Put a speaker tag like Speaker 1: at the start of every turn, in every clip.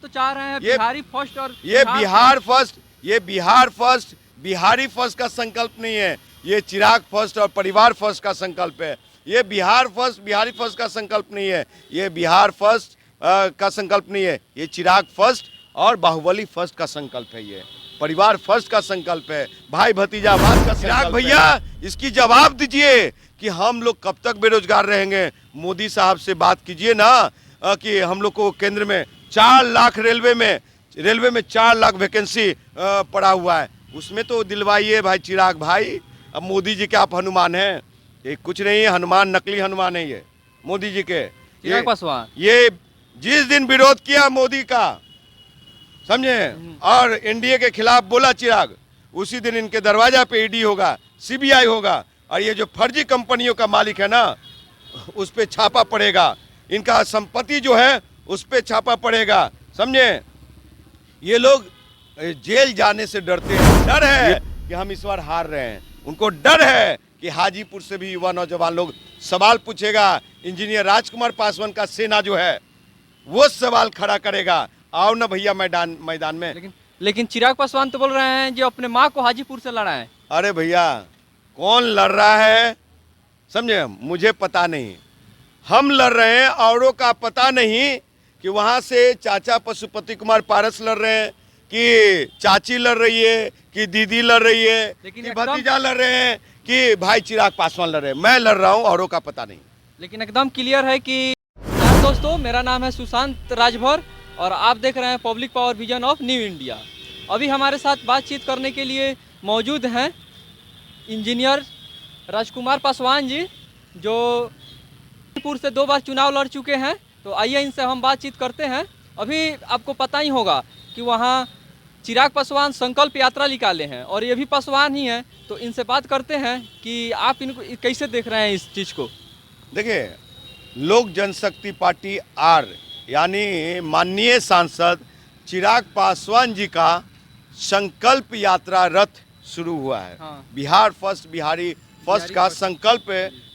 Speaker 1: तो चाह रहे हैं
Speaker 2: ये
Speaker 1: बिहारी फर्स्ट और
Speaker 2: ये बिहार फर्स्ट, ये बिहार फर्स्ट बिहारी फर्स्ट का संकल्प नहीं है, ये चिराग फर्स्ट और परिवार फर्स्ट का संकल्प है। ये बिहार फर्स्ट बिहारी फर्स्ट का संकल्प नहीं है, ये बिहार फर्स्ट का संकल्प नहीं है, ये चिराग फर्स्ट और बाहुबली फर्स्ट का संकल्प है, ये परिवार फर्स्ट का संकल्प है, भाई भतीजावाद का। चिराग भैया इसकी जवाब दीजिए कि हम लोग कब तक बेरोजगार रहेंगे। मोदी साहब से बात कीजिए ना कि हम लोग को केंद्र में 4 लाख रेलवे में 4 लाख वैकेंसी पड़ा हुआ है, उसमें तो दिलवाइए भाई चिराग भाई। अब मोदी जी के आप हनुमान हैं, ये कुछ नहीं है, हनुमान नकली हनुमान है ये मोदी जी के।
Speaker 1: चिराग पासवान
Speaker 2: ये जिस दिन विरोध किया मोदी का, समझे, और एनडीए के खिलाफ बोला चिराग, उसी दिन इनके दरवाजा पे ईडी होगा, सीबीआई होगा, और ये जो फर्जी कंपनियों का मालिक है ना उस पे छापा पड़ेगा, इनका संपत्ति जो है उस पे छापा पड़ेगा, समझे। ये लोग जेल जाने से डरते हैं, डर है कि हम इस बार हार रहे हैं, उनको डर है कि हाजीपुर से भी युवा नौजवान लोग सवाल पूछेगा, इंजीनियर राजकुमार पासवान का सेना जो है वो सवाल खड़ा करेगा। आओ ना भैया मैदान में।
Speaker 1: लेकिन चिराग पासवान तो बोल रहे हैं जो अपने माँ को हाजीपुर से लड़ा है।
Speaker 2: अरे भैया कौन लड़ रहा है समझे, मुझे पता नहीं, हम लड़ रहे हैं, औरों का पता नहीं कि वहाँ से चाचा पशुपति कुमार पारस लड़ रहे हैं कि चाची लड़ रही है कि दीदी लड़ रही है कि भतीजा लड़ रहे हैं कि भाई चिराग पासवान लड़ रहे हैं। मैं लड़ रहा हूँ, औरों का पता नहीं।
Speaker 1: लेकिन एकदम क्लियर है कि दोस्तों, मेरा नाम है सुशांत राजभर और आप देख रहे हैं public power vision of new India. अभी हमारे साथ बातचीत करने के लिए मौजूद हैं इंजीनियर राजकुमार पासवान जी, जो हाजीपुर से 2 बार चुनाव लड़ चुके हैं। तो आइए इनसे हम बातचीत करते हैं। अभी आपको पता ही होगा कि वहाँ चिराग पासवान संकल्प यात्रा निकाले हैं और ये भी पासवान ही हैं, तो इनसे बात करते हैं कि आप इनको कैसे देख रहे हैं इस चीज़ को।
Speaker 2: देखिए, लोक जनशक्ति पार्टी आर यानी माननीय सांसद चिराग पासवान जी का संकल्प यात्रा रथ शुरू हुआ है।
Speaker 1: हाँ।
Speaker 2: बिहार फर्स्ट बिहारी फर्स्ट का संकल्प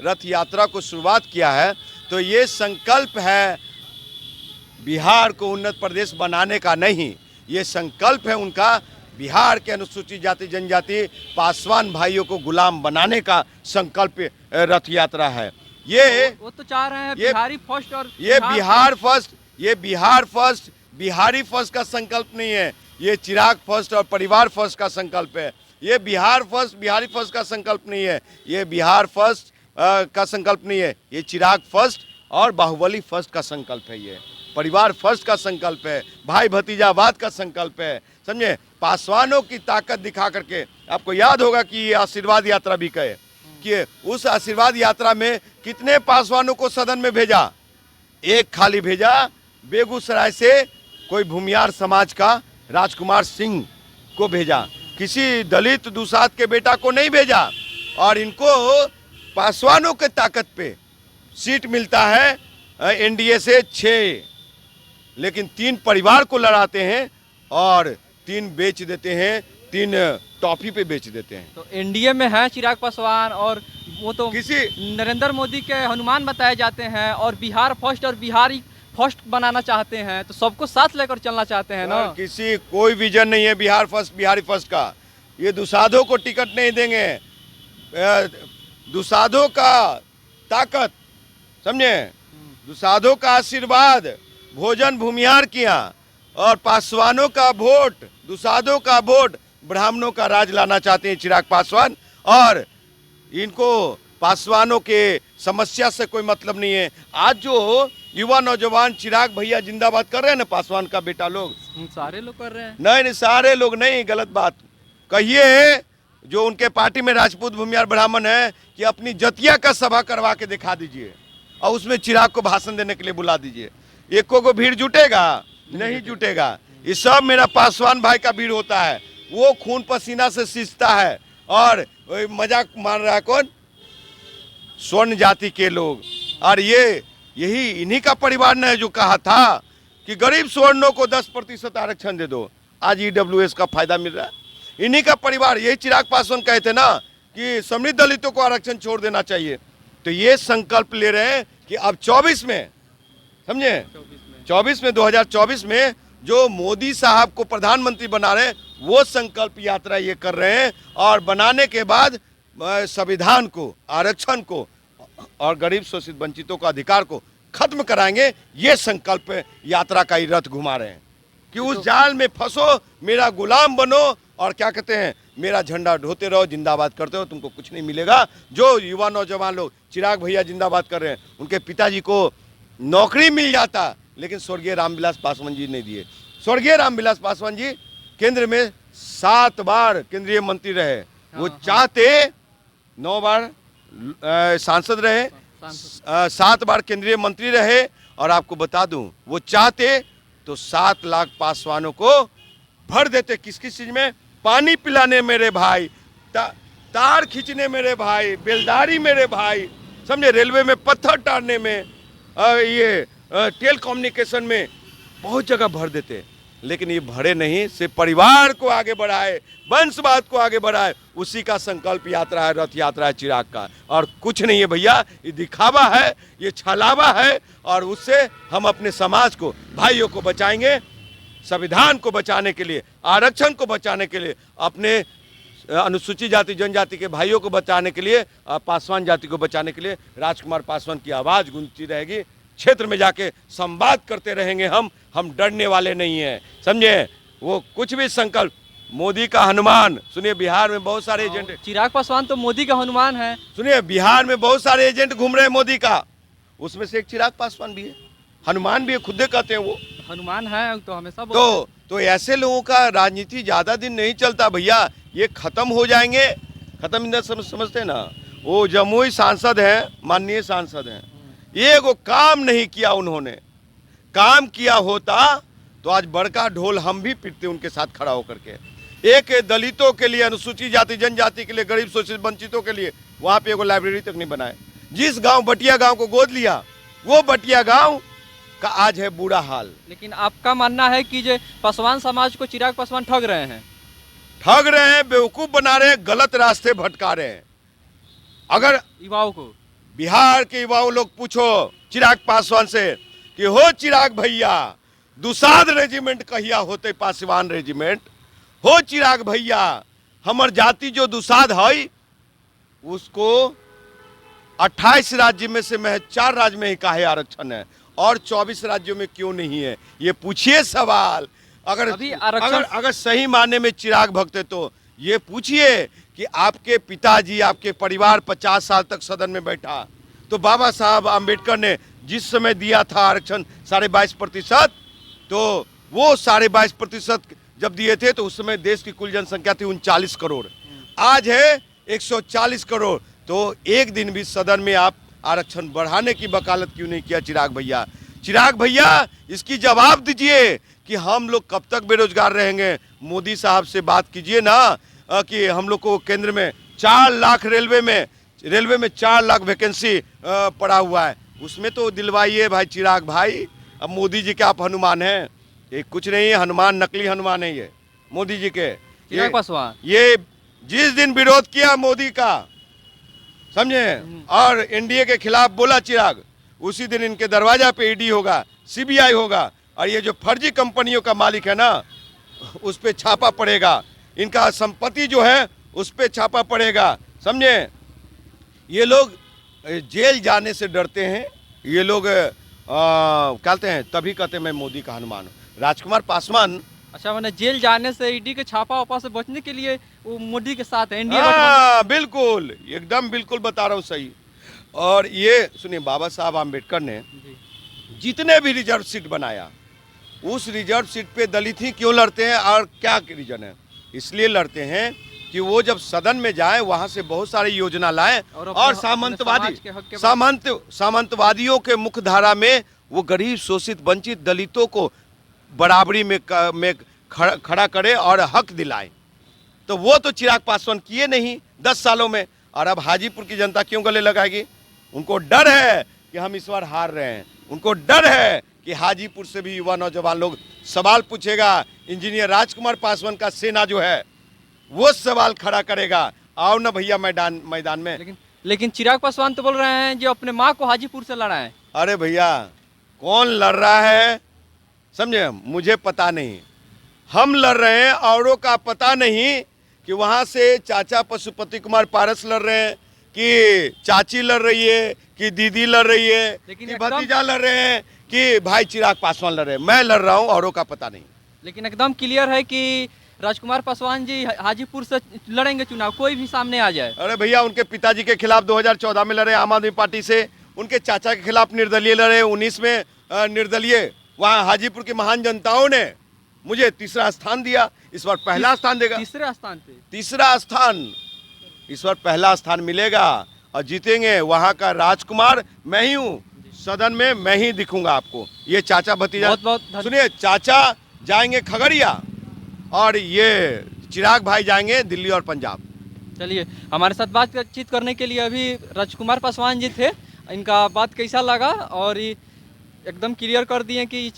Speaker 2: रथ यात्रा को शुरुआत किया है। तो ये संकल्प है बिहार को उन्नत प्रदेश बनाने का नहीं, ये संकल्प है उनका बिहार के अनुसूचित जाति जनजाति पासवान भाइयों को गुलाम बनाने का संकल्प रथ यात्रा है। ये
Speaker 1: वो तो चाह रहे हैं बिहारी फर्स्ट और
Speaker 2: ये बिहार फर्स्ट बिहारी फर्स्ट का संकल्प नहीं है, ये चिराग फर्स्ट और परिवार फर्स्ट का संकल्प है। ये बिहार फर्स्ट बिहारी फर्स्ट का संकल्प नहीं है, ये बिहार फर्स्ट का संकल्प नहीं है, ये चिराग फर्स्ट और बाहुबली फर्स्ट का संकल्प है, ये परिवार फर्स्ट का संकल्प है, भाई भतीजावाद का संकल्प है, समझे। पासवानों की ताकत दिखा करके, आपको याद होगा कि ये आशीर्वाद यात्रा भी कहे कि उस आशीर्वाद यात्रा में कितने पासवानों को सदन में भेजा, एक खाली भेजा, बेगूसराय से कोई भूमियार समाज का राजकुमार सिंह को भेजा, किसी दलित दुसाध के बेटा को नहीं भेजा। और इनको पासवानों के ताकत पे सीट मिलता है एनडीए से 6, लेकिन 3 परिवार को लड़ाते हैं और 3 बेच देते हैं, 3 टॉफी पे बेच देते हैं।
Speaker 1: तो एनडीए में है चिराग पासवान और वो तो
Speaker 2: किसी
Speaker 1: नरेंद्र मोदी के हनुमान बताए जाते हैं और बिहार फर्स्ट और बिहारी फर्स्ट बनाना चाहते हैं, तो सबको साथ लेकर चलना चाहते हैं ना।
Speaker 2: किसी कोई विजन नहीं है बिहार फर्स्ट बिहारी फर्स्ट का। ये दुसाधों को टिकट नहीं देंगे, दुसाधों का ताकत, समझे, दुसाधों का आशीर्वाद, भोजन भूमिहार किया, और पासवानों का वोट, दुसाधों का वोट, ब्राह्मणों का राज लाना चाहते हैं चिराग पासवान। और इनको पासवानों के समस्या से कोई मतलब नहीं है। आज जो युवा नौजवान चिराग भैया जिंदाबाद कर रहे हैं ना, पासवान का बेटा लोग,
Speaker 1: सारे लोग कर रहे हैं।
Speaker 2: नहीं सारे लोग नहीं, गलत बात कहिए। जो उनके पार्टी में राजपूत भूमिहार ब्राह्मण है कि अपनी जतिया का सभा करवा के दिखा दीजिए और उसमें चिराग को भाषण देने के लिए बुला दीजिए, एको को भीड़ जुटेगा? नहीं जुटेगा। ये सब मेरा पासवान भाई का भीड़ होता है, वो खून पसीना से सींचता है। और मजाक मान रहा है कौन? स्वर्ण जाति के लोग। और यही इन्हीं का परिवार ने जो कहा था कि गरीब स्वर्णों को 10% आरक्षण दे दो, आज ईडब्ल्यूएस का फायदा मिल रहा है। इन्हीं का परिवार, यही चिराग पासवान कहे थे ना कि समृद्ध दलितों को आरक्षण छोड़ देना चाहिए। तो ये संकल्प ले रहे हैं कि अब 24 में, समझे, 2024 में जो मोदी साहब को प्रधानमंत्री बना रहे हैं वो संकल्प यात्रा ये कर रहे हैं, और बनाने के बाद संविधान को, आरक्षण को और गरीब शोषित वंचितों का अधिकार को खत्म कराएंगे। ये संकल्प यात्रा का ही रथ घुमा रहे हैं कि उस जाल में फंसो, मेरा गुलाम बनो, और क्या कहते हैं, मेरा झंडा ढोते रहो, जिंदाबाद करते हो, तुमको कुछ नहीं मिलेगा। जो युवा नौजवान लोग चिराग भैया जिंदाबाद कर रहे हैं, उनके पिताजी को नौकरी मिल जाता, लेकिन स्वर्गीय रामविलास पासवान जी ने दिए। स्वर्गीय रामविलास पासवान जी केंद्र में 7 बार केंद्रीय मंत्री रहे, वो चाहते 9 बार सांसद रहे, 7 बार केंद्रीय मंत्री रहे, और आपको बता दूं वो चाहते तो 7 लाख पासवानों को भर देते। किस किस चीज में? पानी पिलाने मेरे भाई, तार खींचने मेरे भाई, बेलदारी मेरे भाई, समझे, रेलवे में पत्थर टारने में, ये टेल कम्युनिकेशन में, बहुत जगह भर देते। लेकिन ये भरे नहीं, सिर्फ परिवार को आगे बढ़ाए, वंशवाद को आगे बढ़ाए, उसी का संकल्प यात्रा है, रथ यात्रा है चिराग का, और कुछ नहीं है भैया। ये दिखावा है, ये छलावा है, और उससे हम अपने समाज को, भाइयों को बचाएंगे। संविधान को बचाने के लिए, आरक्षण को बचाने के लिए, अपने अनुसूचित जाति जनजाति के भाइयों को बचाने के लिए, पासवान जाति को बचाने के लिए राजकुमार पासवान की आवाज़ गूंजती रहेगी। क्षेत्र में जाके संवाद करते रहेंगे। हम डरने वाले नहीं हैं, समझे। वो कुछ भी संकल्प, मोदी का हनुमान, सुनिए बिहार में बहुत सारे एजेंट,
Speaker 1: चिराग पासवान तो मोदी का हनुमान है।
Speaker 2: सुनिए बिहार में बहुत सारे एजेंट घूम रहे हैं मोदी का, उसमें से एक चिराग पासवान भी है, हनुमान भी है, खुद कहते हैं वो
Speaker 1: हनुमान है, तो हमेशा
Speaker 2: तो ऐसे लोगों का राजनीति ज्यादा दिन नहीं चलता भैया, ये खत्म हो जाएंगे। खत्म इन समझते ना। वो जमुई सांसद हैं, माननीय सांसद हैं, ये को काम नहीं किया उन्होंने। काम किया होता तो आज बड़का ढोल हम भी पीटते उनके साथ खड़ा होकर के। एक दलितों के लिए, अनुसूचित जाति जनजाति के लिए, गरीब शोषित वंचितों के लिए वहां पे एगो लाइब्रेरी तक नहीं बनाए। जिस गांव बटिया गांव को गोद लिया, वो बटिया गांव का आज है बुरा हाल।
Speaker 1: लेकिन आपका मानना है कि जो पासवान समाज को चिराग पासवान ठग रहे हैं,
Speaker 2: बेवकूफ बना रहे हैं, गलत रास्ते भटका रहे हैं। अगर
Speaker 1: युवाओं को,
Speaker 2: बिहार के युवाओं लोग पूछो चिराग पासवान से कि हो चिराग भैया, दुसाध रेजिमेंट कहिया होते पासवान रेजिमेंट, हो चिराग भैया, हमर जाति जो दुसाध है उसको 28 राज्य में से महज 4 राज्य में ही काहे आरक्षण है, और 24 राज्यों में क्यों नहीं है? ये पूछिए सवाल। अगर सही मायने में चिराग भक्त है तो ये पूछिए कि आपके पिताजी, आपके परिवार 50 साल तक सदन में बैठा, तो बाबा साहब आम्बेडकर ने जिस समय दिया था आरक्षण 22.5%, तो वो 22.5% जब दिए थे तो उस समय देश की कुल जनसंख्या थी 39 करोड़, आज है 140 करोड़। तो एक दिन भी सदन में आप आरक्षण बढ़ाने की वकालत क्यों नहीं किया चिराग भैया? चिराग भैया इसकी जवाब दीजिए कि हम लोग कब तक बेरोजगार रहेंगे। मोदी साहब से बात कीजिए ना कि हम लोग को केंद्र में 4 लाख, रेलवे में 4 लाख वैकेंसी पड़ा हुआ है, उसमें तो दिलवाइए भाई चिराग भाई। अब मोदी जी के आप हनुमान हैं, ये कुछ नहीं है, हनुमान नकली हनुमान है ये मोदी जी के।
Speaker 1: चिराग पासवान
Speaker 2: ये जिस दिन विरोध किया मोदी का, समझे, और एनडीए के खिलाफ बोला चिराग, उसी दिन इनके दरवाजा पे ईडी होगा, सीबीआई होगा, और ये जो फर्जी कंपनियों का मालिक है ना, उस पे छापा पड़ेगा, इनका संपत्ति जो है उस पे छापा पड़ेगा, समझे। ये लोग जेल जाने से डरते हैं, ये लोग कहते हैं, तभी कहते हैं मैं मोदी का हनुमान हूँ। राजकुमार पासवान,
Speaker 1: अच्छा, मैंने जेल जाने से, ईडी के छापा वापा से बचने के लिए वो मोदी के साथ है, एनडीए।
Speaker 2: बिल्कुल, एकदम बिल्कुल बता रहा हूँ, सही। और ये सुनिए, बाबा साहब आम्बेडकर ने जितने भी रिजर्व सीट बनाया, उस रिजर्व सीट पे दलित ही क्यों लड़ते हैं, और क्या रीजन है? इसलिए लड़ते हैं कि वो जब सदन में जाए वहां से बहुत सारी योजना लाए, और सामंतवादियों के मुख्य धारा में वो गरीब शोषित वंचित दलितों को बराबरी में खड़ा करे और हक दिलाए। तो वो तो चिराग पासवान किए नहीं 10 सालों में, और अब हाजीपुर की जनता क्यों गले लगाएगी? उनको डर है कि हम इस बार हार रहे हैं, उनको डर है कि हाजीपुर से भी युवा नौजवान लोग सवाल पूछेगा, इंजीनियर राजकुमार पासवान का सेना जो है वो सवाल खड़ा करेगा, आओ ना भैया मैदान में।
Speaker 1: लेकिन चिराग पासवान तो बोल रहे हैं जो अपने माँ को हाजीपुर से लड़ा है।
Speaker 2: अरे भैया, कौन लड़ रहा है? समझे, मुझे पता नहीं, हम लड़ रहे हैं, औरों का पता नहीं कि वहाँ से चाचा पशुपति कुमार पारस लड़ रहे हैं, कि चाची लड़ रही है, कि दीदी लड़ रही है,
Speaker 1: लेकिन
Speaker 2: कि
Speaker 1: एकदम-
Speaker 2: भतीजा लड़ रहे हैं, कि भाई चिराग पासवान लड़ रहे हैं। मैं लड़ रहा हूँ, औरों का पता नहीं।
Speaker 1: लेकिन एकदम क्लियर है कि राजकुमार पासवान जी हाजीपुर से लड़ेंगे चुनाव, कोई भी सामने आ जाए।
Speaker 2: अरे भैया, उनके पिताजी के खिलाफ 2014 में लड़े आम आदमी पार्टी से, उनके चाचा के खिलाफ निर्दलीय लड़े 19 में निर्दलीय। वहाँ हाजीपुर की महान जनताओं ने मुझे तीसरा स्थान दिया, इस बार पहला स्थान देगा।
Speaker 1: तीसरे स्थान पे
Speaker 2: तीसरा स्थान, इस बार पहला स्थान मिलेगा और जीतेंगे। वहाँ का राजकुमार मैं ही हूँ, सदन में मैं ही दिखूंगा आपको। ये चाचा भतीजा,
Speaker 1: बहुत बहुत धन्यवाद।
Speaker 2: सुनिए, चाचा जाएंगे खगड़िया और ये चिराग भाई जाएंगे दिल्ली और पंजाब।
Speaker 1: चलिए, हमारे साथ बातचीत करने के लिए अभी राजकुमार पासवान जी थे। इनका बात कैसा लगा, और ये एकदम क्लियर कर दिए कि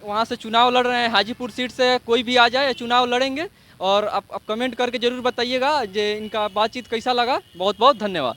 Speaker 1: वहाँ से चुनाव लड़ रहे हैं, हाजीपुर सीट से कोई भी आ जाए चुनाव लड़ेंगे। और आप कमेंट करके ज़रूर बताइएगा जे इनका बातचीत कैसा लगा। बहुत बहुत धन्यवाद।